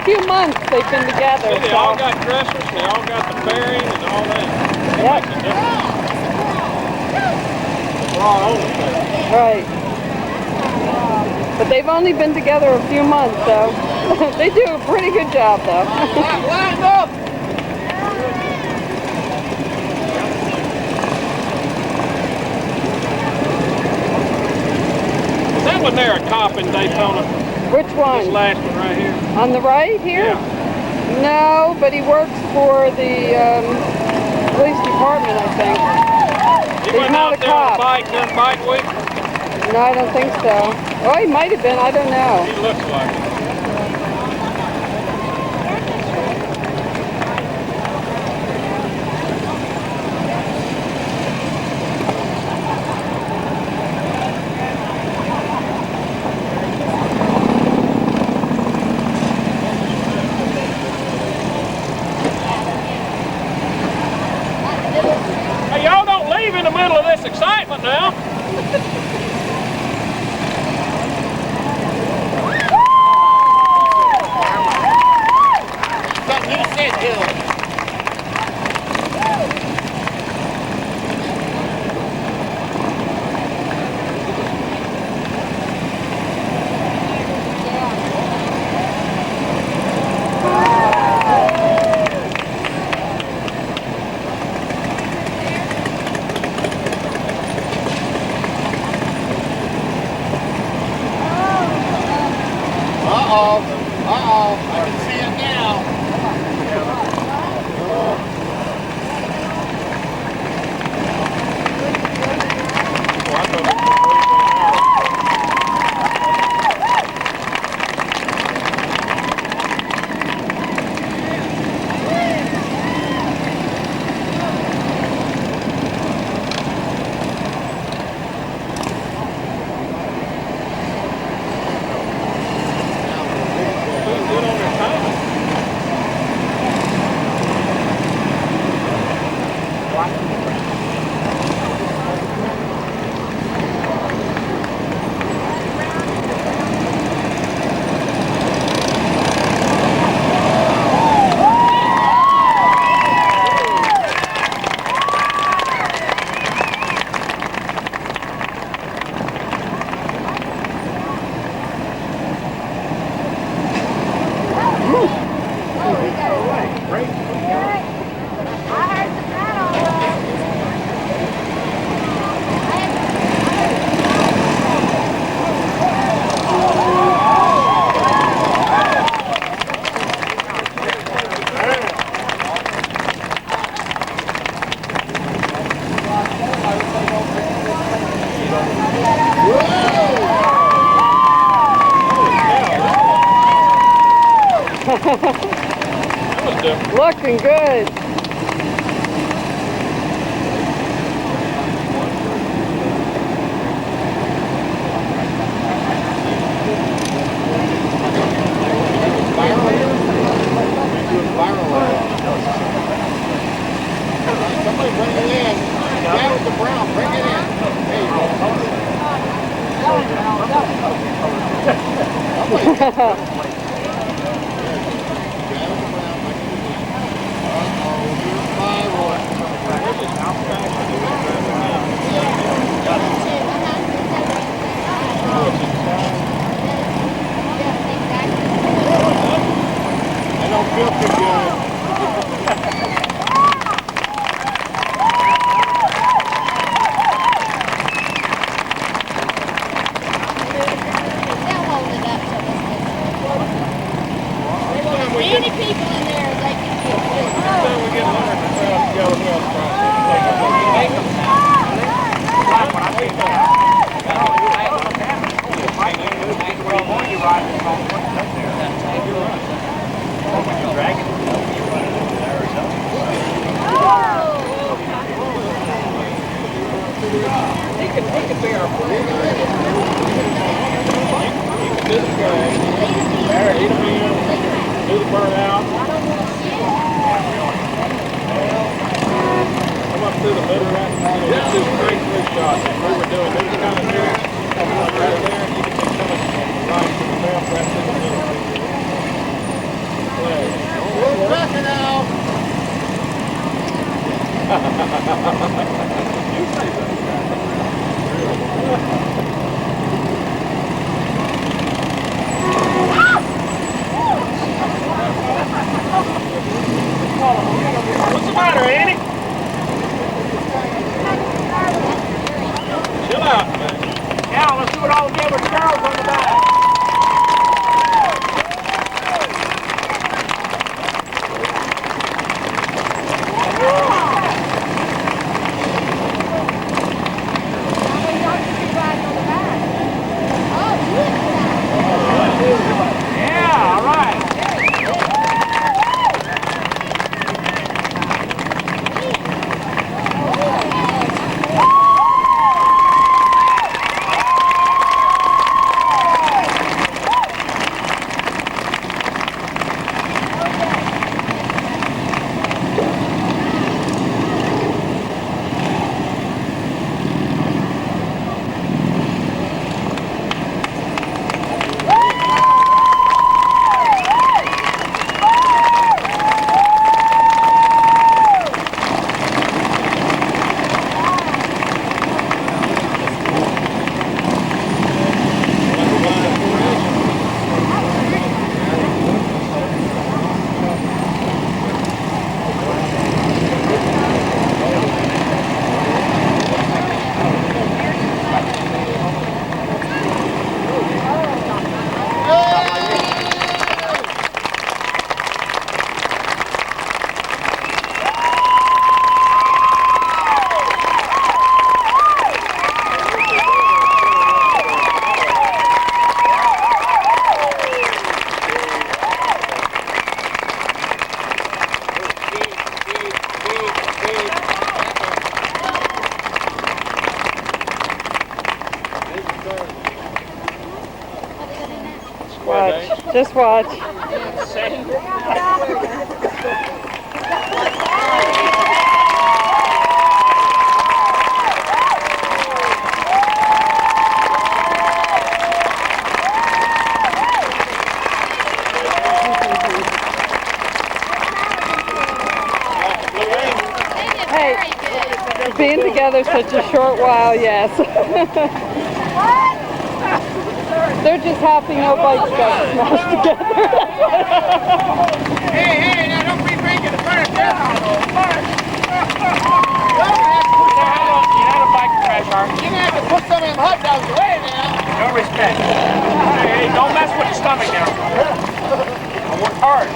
few months they've been together. They all got dressers, they all got the bearing and all that. Yep. Right. But they've only been together a few months, so they do a pretty good job, though. Line up! Is that one there a cop in Daytona? Which one? This last one right here. On the right here? Yeah. No, but he works for the police department, I think. He He's went not out a there cop. on a bike during bike week? No, I don't think so. Oh, he might have been. I don't know. He looks like it. Hey, y'all don't leave in the middle of this excitement now. You said, Bill. Uh-oh, I can see it now. Looking good. Somebody bring it in. Down with the brown, bring it in. There you go. I don't feel too good. Many people in there, they can get He can be our friend. Do the burnout. Come up through the middle right. This is great three shots. We were doing these kind of tricks. Right there, you can see coming right to the left, right to the middle. Just watch. Hey, being together such a short while, yes. They're just happy no bikes got smashed together. Hey, now don't be drinking the first. You had a bike crash, Art. You're gonna have to put some of them hot dogs away now. No respect. Hey, don't mess with your stomach now. I worked hard.